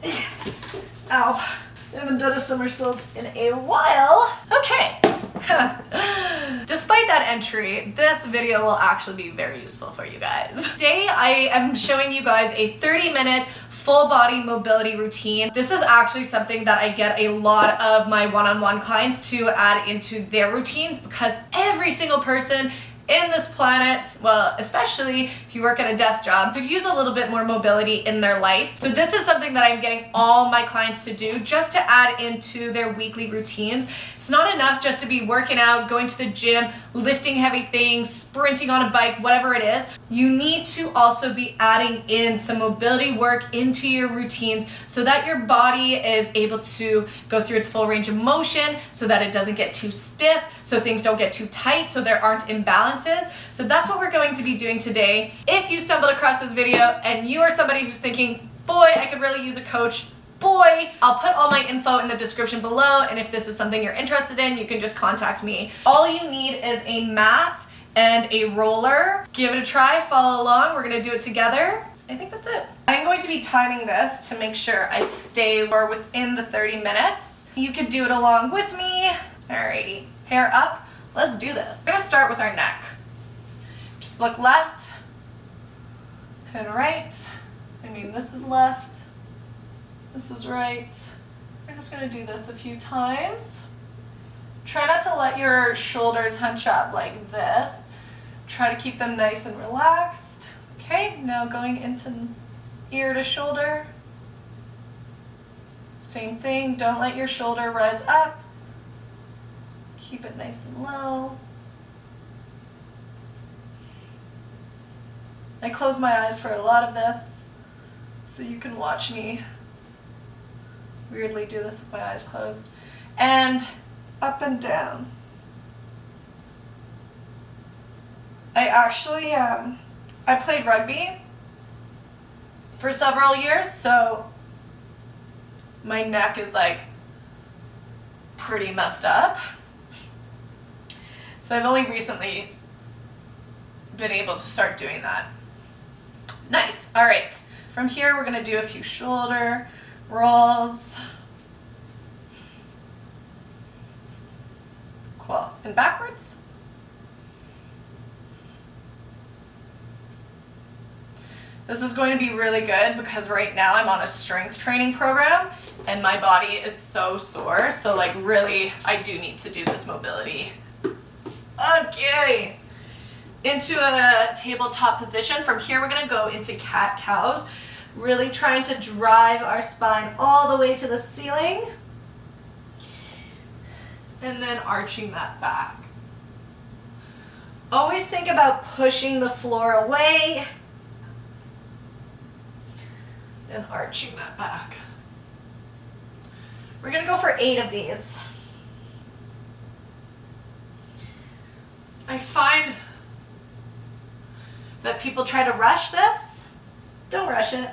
Ow. I haven't done a somersault in a while. Okay. Despite that entry, this video will actually be very useful for you guys. Today I am showing you guys a 30-minute full body mobility routine. This is actually something that I get a lot of my one-on-one clients to add into their routines, because every single person in this planet, well, especially if you work at a desk job, could use a little bit more mobility in their life. So this is something that I'm getting all my clients to do, just to add into their weekly routines. It's not enough just to be working out, going to the gym, lifting heavy things, sprinting on a bike, whatever it is. You need to also be adding in some mobility work into your routines so that your body is able to go through its full range of motion, so that it doesn't get too stiff, so things don't get too tight, so there aren't imbalances. So that's what we're going to be doing today. If you stumbled across this video and you are somebody who's thinking, boy, I could really use a coach, boy, I'll put all my info in the description below, and if this is something you're interested in, you can just contact me. All you need is a mat and a roller. Give it a try, follow along, we're gonna do it together. I think that's it. I'm going to be timing this to make sure I stay within the 30 minutes. You could do it along with me. Alrighty, hair up. Let's do this. We're gonna start with our neck. Just look left and right. I mean, this is left, this is right. We're just gonna do this a few times. Try not to let your shoulders hunch up like this. Try to keep them nice and relaxed. Okay, now going into ear to shoulder. Same thing, don't let your shoulder rise up. Keep it nice and low. I close my eyes for a lot of this, so you can watch me weirdly do this with my eyes closed. And up and down. I actually, I played rugby for several years, so my neck is like pretty messed up. So I've only recently been able to start doing that. Nice. All right. From here, we're going to do a few shoulder rolls. Cool. And backwards. This is going to be really good because right now I'm on a strength training program and my body is so sore. So like really, I do need to do this mobility. Okay, into a tabletop position. From here, we're gonna go into cat-cows, really trying to drive our spine all the way to the ceiling, and then arching that back. Always think about pushing the floor away, and arching that back. We're gonna go for 8 of these. I find that people try to rush this. Don't rush it.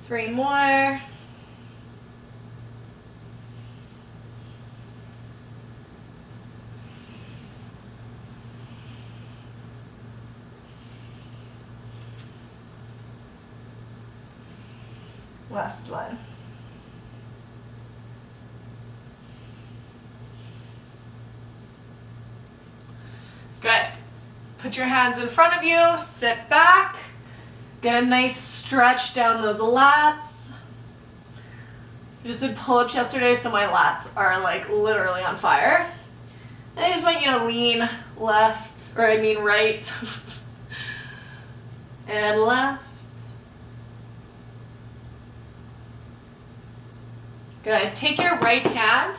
Three more. Last one. Good. Put your hands in front of you, sit back, get a nice stretch down those lats. I just did pull-ups yesterday, so my lats are like literally on fire. And I just want you to lean left, or I mean right, and left. Good. Take your right hand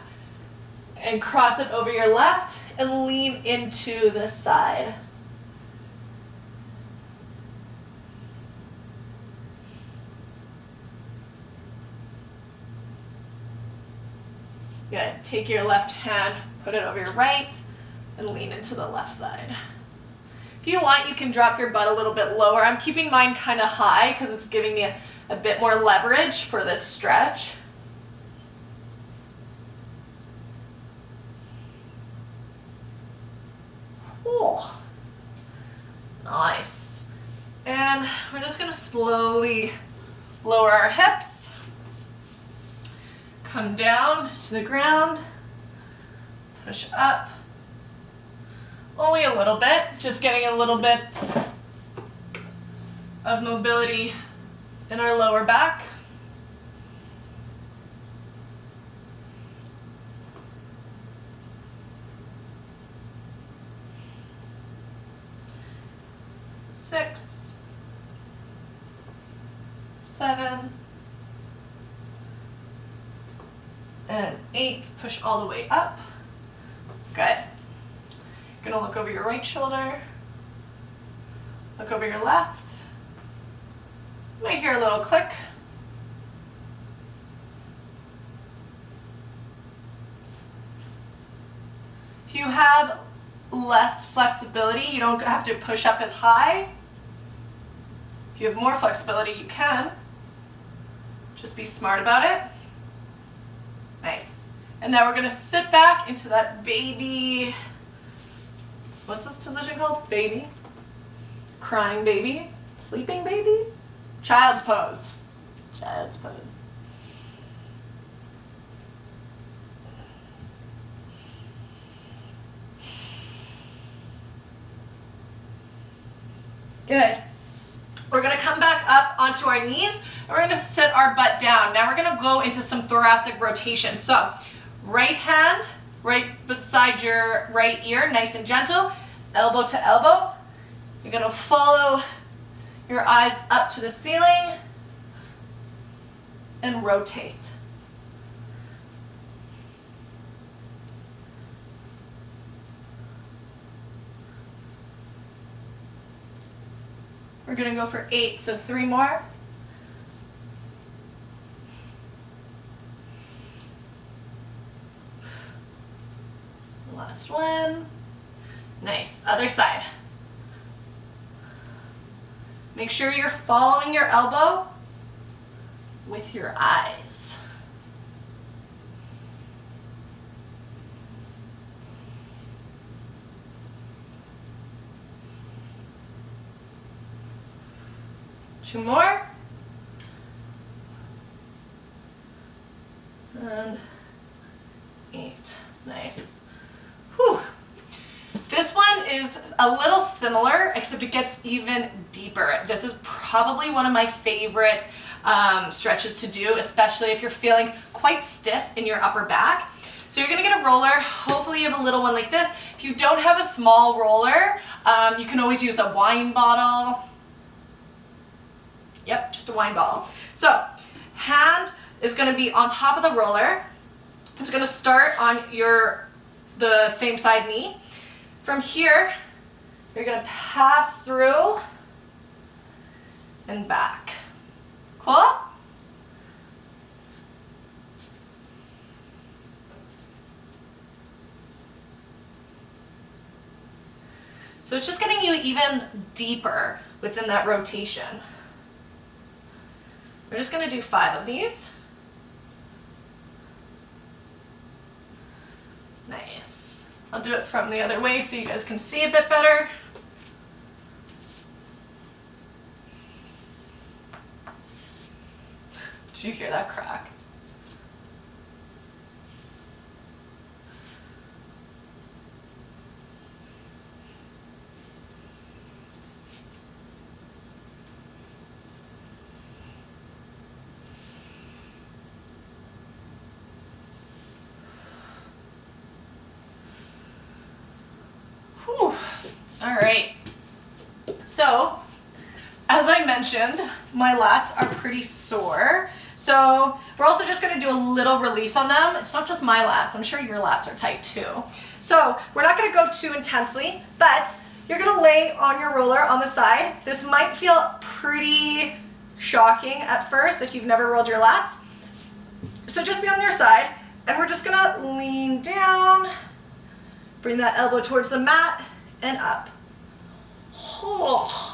and cross it over your left and lean into the side. Good. Take your left hand, put it over your right, and lean into the left side. If you want, you can drop your butt a little bit lower. I'm keeping mine kind of high because it's giving me a bit more leverage for this stretch. then we're just gonna slowly lower our hips, come down to the ground, push up. Only a little bit, just getting a little bit of mobility in our lower back. Six, 7, and 8. Push all the way up. Good. Gonna look over your right shoulder, look over your left. You might hear a little click. If you have less flexibility, you don't have to push up as high. If you have more flexibility, you can. Just be smart about it. Nice. And now we're gonna sit back into that baby, what's this position called? Baby? Crying baby? Sleeping baby? Child's pose. Child's pose. Good. We're gonna come back up onto our knees and we're gonna sit our butt down. Now we're gonna go into some thoracic rotation. So right hand right beside your right ear, nice and gentle, elbow to elbow. You're gonna follow your eyes up to the ceiling and rotate. We're gonna go for 8, so 3 more. Last one. Nice, other side. Make sure you're following your elbow with your eyes. Two more. And 8. Nice. Whew. This one is a little similar, except it gets even deeper. This is probably one of my favorite stretches to do, especially if you're feeling quite stiff in your upper back. So you're gonna get a roller. Hopefully you have a little one like this. If you don't have a small roller, you can always use a wine bottle. Yep, just a wine bottle. So hand is gonna be on top of the roller. It's gonna start on the same side knee. From here, you're gonna pass through and back. Cool? So it's just getting you even deeper within that rotation. We're just gonna do 5 of these. Nice. I'll do it from the other way so you guys can see a bit better. Did you hear that crack? Whew. All right. So, as I mentioned, my lats are pretty sore. So we're also just gonna do a little release on them. It's not just my lats, I'm sure your lats are tight too. So we're not gonna go too intensely, but you're gonna lay on your roller on the side. This might feel pretty shocking at first if you've never rolled your lats. So just be on your side, and we're just gonna lean down, bring that elbow towards the mat, and up. Oh.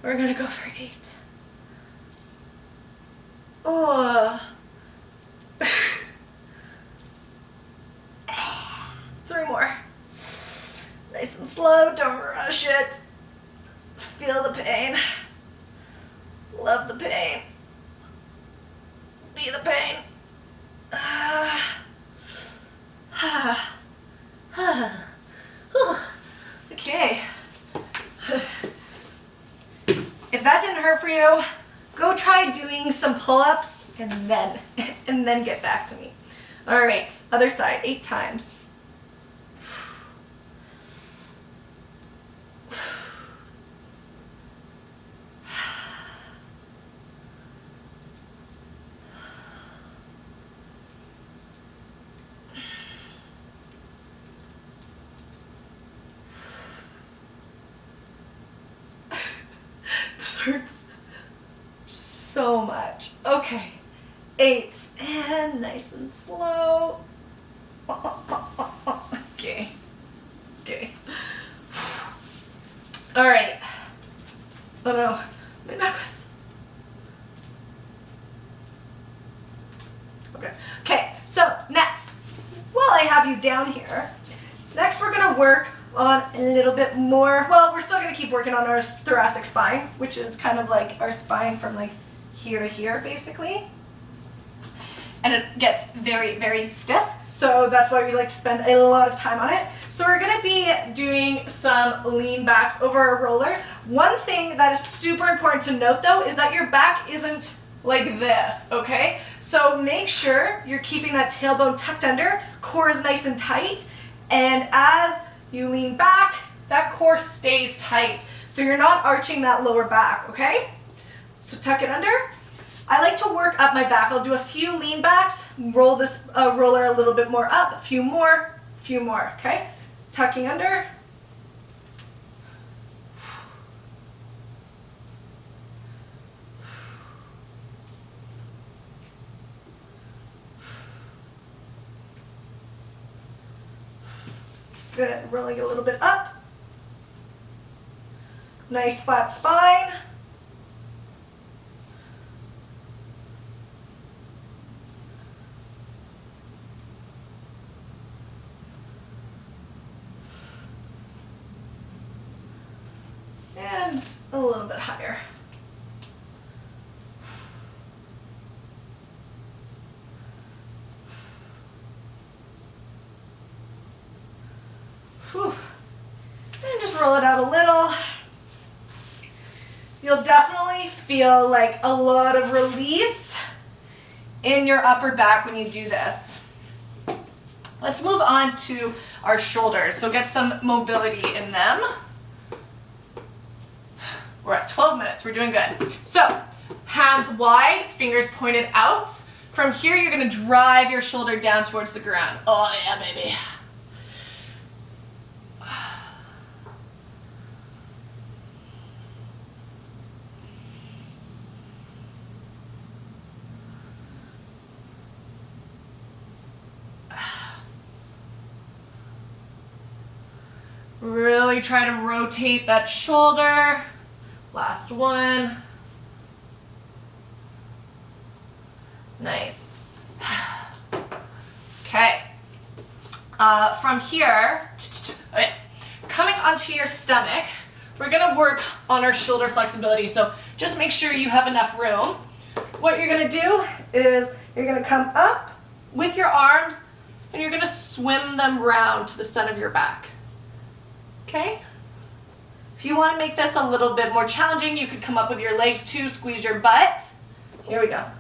We're gonna go for 8. Oh. Nice and slow, don't rush it. Feel the pain. Love the pain. Be the pain. Okay. If that didn't hurt for you, go try doing some pull-ups and then get back to me. All right, other side, 8 times. This hurts so much. Okay, 8, and nice and slow. Okay, okay. All right. Oh no, my necklace. Okay, okay, so next, while I have you down here, next we're gonna work on a little bit more, well, we're still gonna keep working on our thoracic spine, which is kind of like our spine from like here to here, basically. And it gets very, very stiff. So that's why we like to spend a lot of time on it. So we're gonna be doing some lean backs over a roller. One thing that is super important to note though is that your back isn't like this, okay? So make sure you're keeping that tailbone tucked under, core is nice and tight, and as you lean back, that core stays tight. So you're not arching that lower back, okay? So tuck it under. I like to work up my back. I'll do a few lean backs, roll this roller a little bit more up, a few more, okay? Tucking under. Good, rolling a little bit up. Nice flat spine. And a little bit higher. Whew. And just roll it out a little. You'll definitely feel like a lot of release in your upper back when you do this. Let's move on to our shoulders. So get some mobility in them. We're at 12 minutes, we're doing good. So, hands wide, fingers pointed out. From here, you're gonna drive your shoulder down towards the ground. Oh yeah, baby. Really try to rotate that shoulder. Last one. Nice. Okay. From here, coming onto your stomach, we're gonna work on our shoulder flexibility. So just make sure you have enough room. What you're gonna do is you're gonna come up with your arms and you're gonna swim them round to the center of your back. Okay? If you want to make this a little bit more challenging, you could come up with your legs too, squeeze your butt. Here we go. I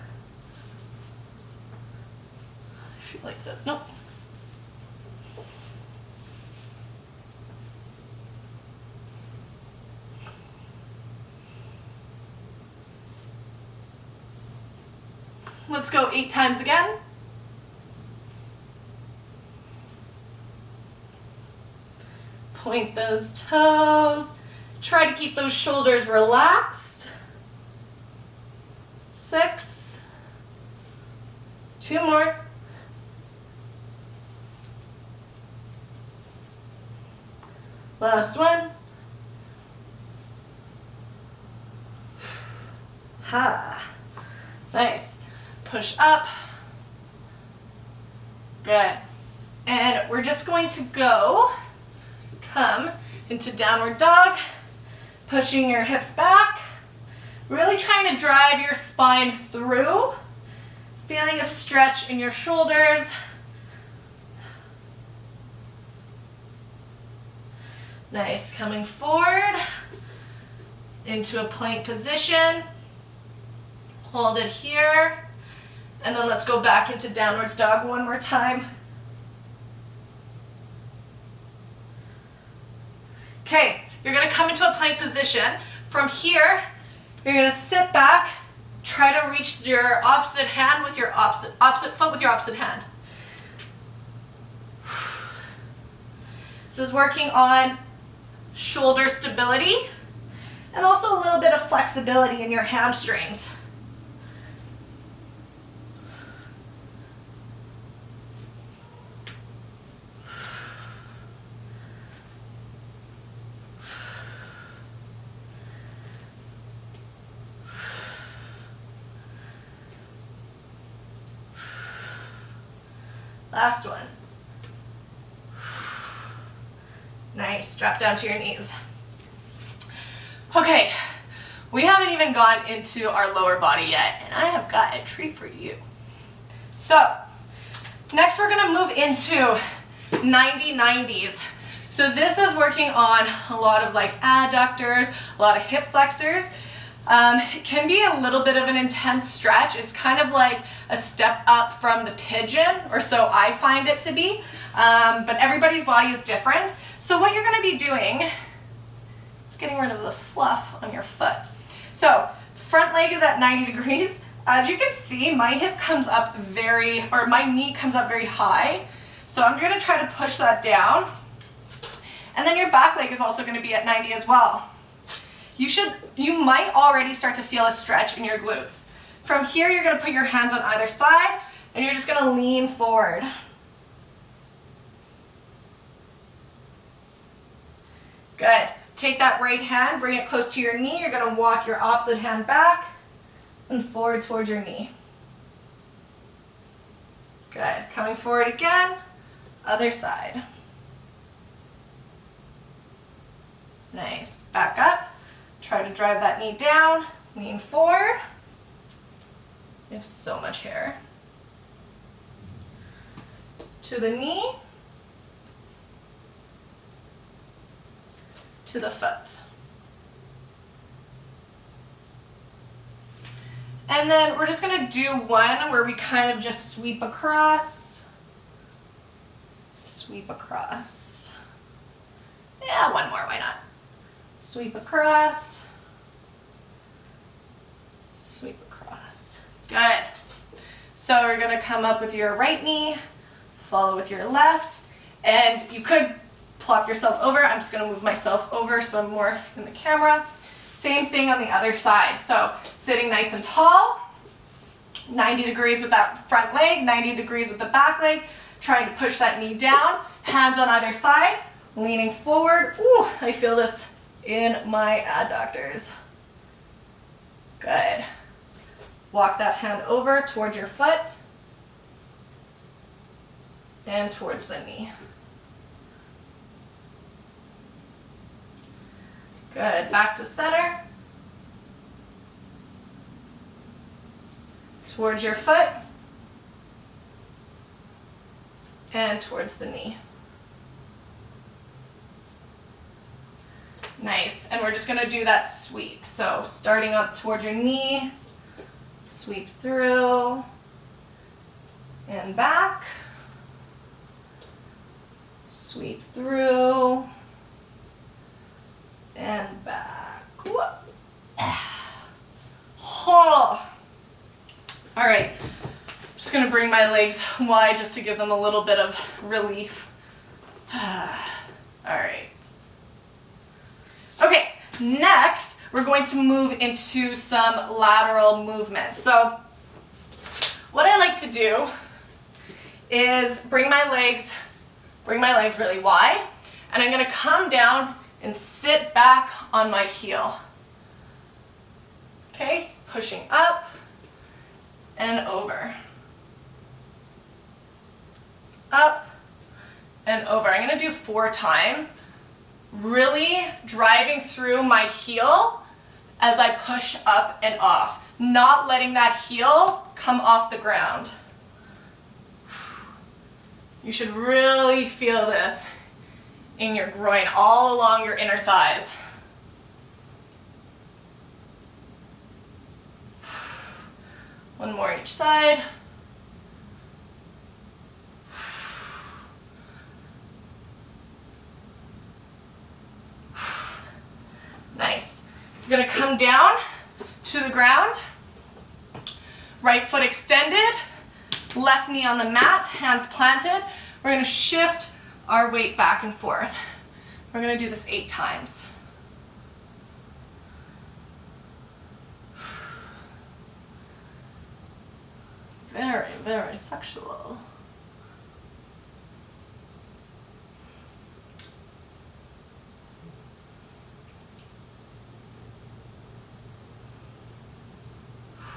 feel like that. Nope. Let's go 8 times again. Point those toes. Try to keep those shoulders relaxed. 6. 2 more. Last one. Ha. Nice. Push up. Good. And we're just going to go come into downward dog, pushing your hips back, really trying to drive your spine through, feeling a stretch in your shoulders. Nice, coming forward into a plank position. Hold it here, and then let's go back into downwards dog one more time. Okay, you're gonna come into a plank position. From here, you're gonna sit back, try to reach your opposite hand with your opposite foot with your opposite hand. This is working on shoulder stability and also a little bit of flexibility in your hamstrings. Last one. Nice, drop down to your knees. Okay, we haven't even gone into our lower body yet, and I have got a treat for you. So, next we're gonna move into 90-90s. So this is working on a lot of like adductors, a lot of hip flexors. It can be a little bit of an intense stretch. It's kind of like a step up from the pigeon, or so I find it to be, but everybody's body is different. So what you're gonna be doing is getting rid of the fluff on your foot. So front leg is at 90 degrees. As you can see, my hip comes up my knee comes up very high. So I'm gonna try to push that down. And then your back leg is also gonna be at 90 as well. You might already start to feel a stretch in your glutes. From here, you're gonna put your hands on either side and you're just gonna lean forward. Good. Take that right hand, bring it close to your knee. You're gonna walk your opposite hand back and forward towards your knee. Good. Coming forward again, other side. Nice. Back up. Try to drive that knee down, lean forward. You have so much hair. To the knee, to the foot. And then we're just gonna do one where we kind of just sweep across, sweep across. Yeah, one more, why not? Sweep across, sweep across. Good. So we're gonna come up with your right knee, follow with your left, and you could plop yourself over. I'm just gonna move myself over so I'm more in the camera. Same thing on the other side. So sitting nice and tall, 90 degrees with that front leg, 90 degrees with the back leg, trying to push that knee down, hands on either side, leaning forward. Ooh, I feel this in my adductors. Good. Walk that hand over towards your foot and towards the knee. Good. Back to center. Towards your foot and towards the knee. Nice, and we're just gonna do that sweep. So starting up towards your knee, sweep through and back, sweep through and back. Oh. All right, just gonna bring my legs wide just to give them a little bit of relief. All right. Okay, next we're going to move into some lateral movement. So what I like to do is bring my legs really wide, and I'm gonna come down and sit back on my heel. Okay, pushing up and over. Up and over. I'm gonna do 4 times. really driving through my heel as I push up and off, not letting that heel come off the ground. You should really feel this in your groin, all along your inner thighs. One more each side. Nice. You're gonna come down to the ground, right foot extended, left knee on the mat, hands planted. We're gonna shift our weight back and forth. We're gonna do this 8 times. Very, very sexual.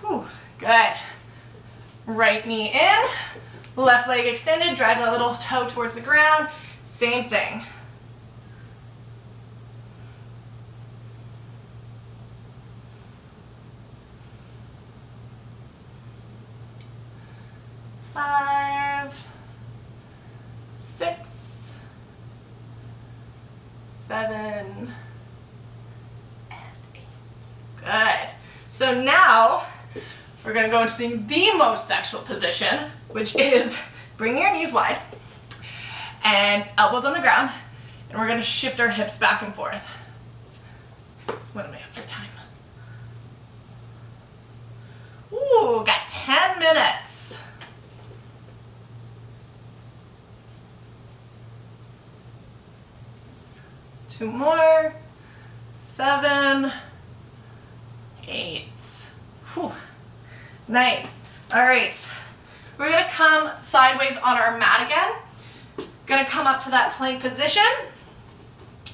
Whew, good. Right knee in, left leg extended, drive that little toe towards the ground. Same thing. Five, 6, 7, and 8. Good. So now we're gonna go into the most sexual position, which is bring your knees wide and elbows on the ground, and we're gonna shift our hips back and forth. What am I up for time? Ooh, got 10 minutes. Two more. 7, 8. Whew. Nice. All right. We're gonna come sideways on our mat again. Gonna come up to that plank position.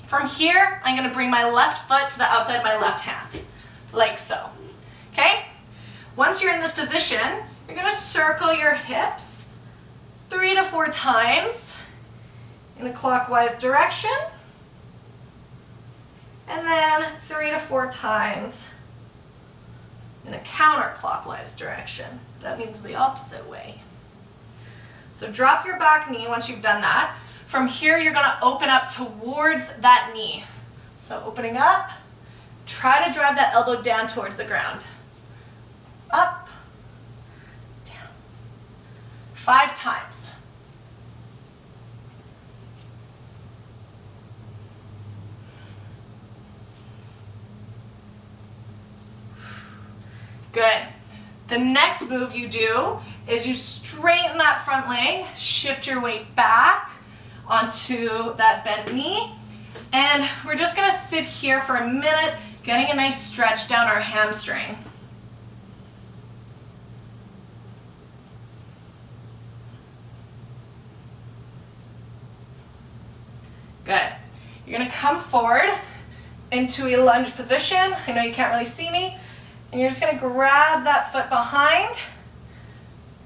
From here, I'm gonna bring my left foot to the outside of my left hand, like so. Okay? Once you're in this position, you're gonna circle your hips 3 to 4 times in a clockwise direction, and then 3 to 4 times in a counterclockwise direction. That means the opposite way. So drop your back knee once you've done that. From here, you're gonna open up towards that knee. So opening up, try to drive that elbow down towards the ground. Up, down. 5 times. Good. The next move you do is you straighten that front leg, shift your weight back onto that bent knee, and we're just gonna sit here for a minute, getting a nice stretch down our hamstring. Good. You're gonna come forward into a lunge position. I know you can't really see me. And you're just gonna grab that foot behind.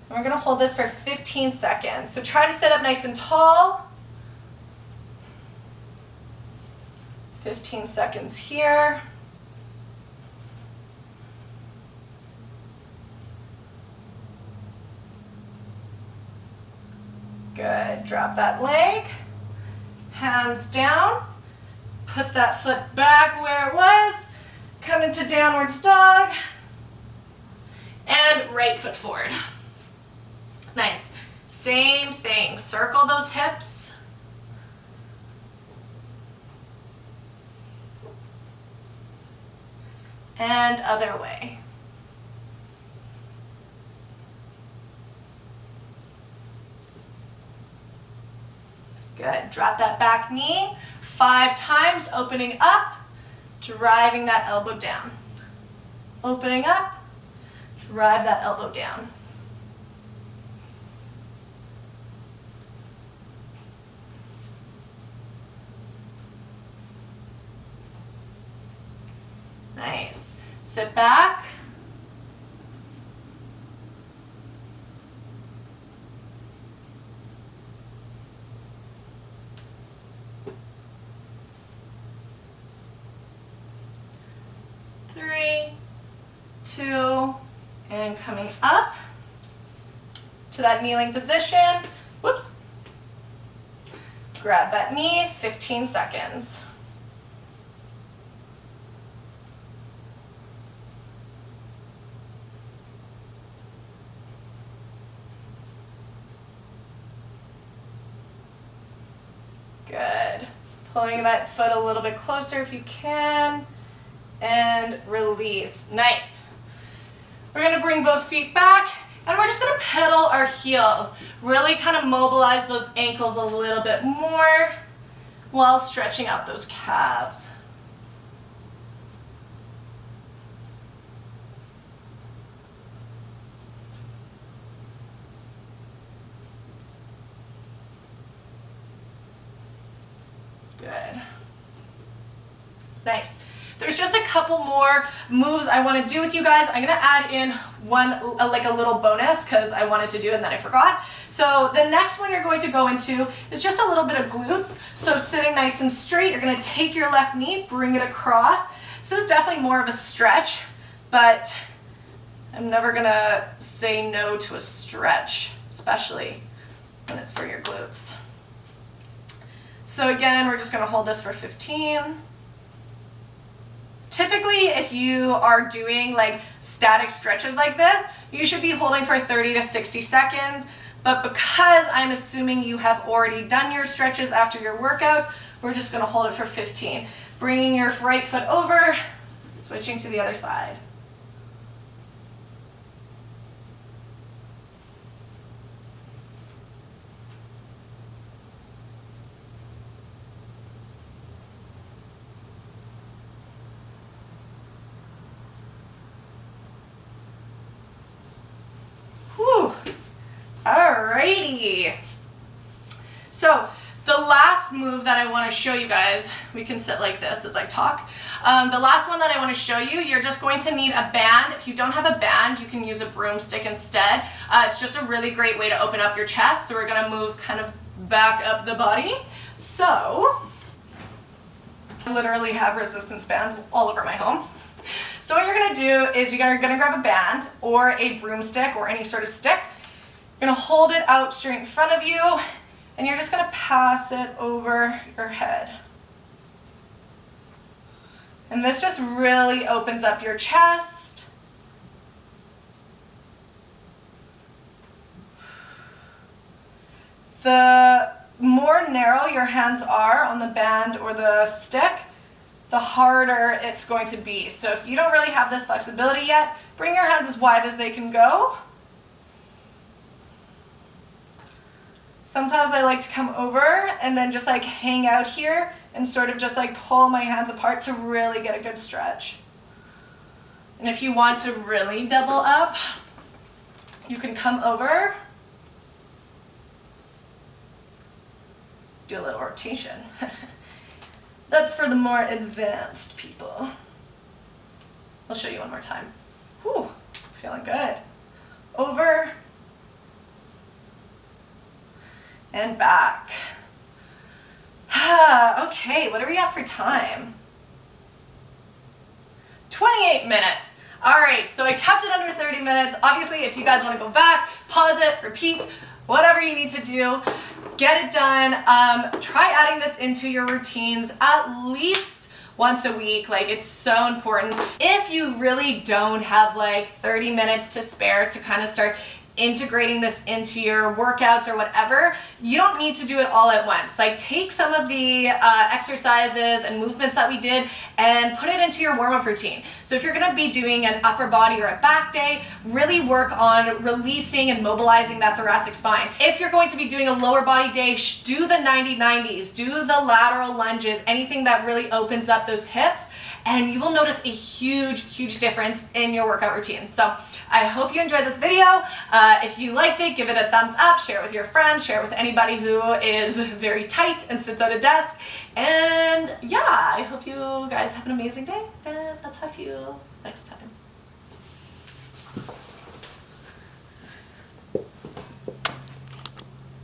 And we're gonna hold this for 15 seconds. So try to sit up nice and tall. 15 seconds here. Good, drop that leg. Hands down. Put that foot back where it was. Come into downwards dog, and right foot forward. Nice. Same thing, circle those hips. And other way. Good, drop that back knee 5 times, opening up, driving that elbow down. Opening up, drive that elbow down. Nice. Sit back. 2, and coming up to that kneeling position. Whoops. Grab that knee, 15 seconds. Good. Pulling that foot a little bit closer if you can, and release. Nice. We're gonna bring both feet back, and we're just gonna pedal our heels. Really kind of mobilize those ankles a little bit more while stretching out those calves. Good. Nice. There's just a couple more moves I want to do with you guys. I'm going to add in one, like a little bonus, because I wanted to do it and then I forgot. So the next one you're going to go into is just a little bit of glutes. So sitting nice and straight, you're going to take your left knee, bring it across. This is definitely more of a stretch, but I'm never going to say no to a stretch, especially when it's for your glutes. So again, we're just going to hold this for 15. Typically, if you are doing like static stretches like this, you should be holding for 30 to 60 seconds. But because I'm assuming you have already done your stretches after your workout, we're just going to hold it for 15. Bringing your right foot over, switching to the other side. Alrighty. So the last move that I want to show you guys, we can sit like this as I talk. The last one that I want to show you, you're just going to need a band. If you don't have a band, you can use a broomstick instead. It's just a really great way to open up your chest. So we're going to move kind of back up the body. So I literally have resistance bands all over my home. So what you're going to do is you're going to grab a band or a broomstick or any sort of stick. You're going to hold it out straight in front of you, and you're just going to pass it over your head. And this just really opens up your chest. The more narrow your hands are on the band or the stick, the harder it's going to be. So if you don't really have this flexibility yet, bring your hands as wide as they can go. Sometimes I like to come over and then just like hang out here and sort of just like pull my hands apart to really get a good stretch. And if you want to really double up, you can come over, do a little rotation. That's for the more advanced people. I'll show you one more time. Whew, feeling good. Over and back. Okay, what are we at for time? 28 minutes. All right, so I kept it under 30 minutes. Obviously, if you guys want to go back, pause it, repeat, whatever you need to do, get it done. Try adding this into your routines at least once a week. Like, it's so important. If you really don't have like 30 minutes to spare to kind of start integrating this into your workouts or whatever, you don't need to do it all at once. Like, take some of the exercises and movements that we did and put it into your warm-up routine. So if you're gonna be doing an upper body or a back day, really work on releasing and mobilizing that thoracic spine. If you're going to be doing a lower body day, do the 90-90s, do the lateral lunges, anything that really opens up those hips, and you will notice a huge difference in your workout routine. So I hope you enjoyed this video. If you liked it, give it a thumbs up, share it with your friends, share it with anybody who is very tight and sits at a desk. And yeah, I hope you guys have an amazing day, and I'll talk to you next time.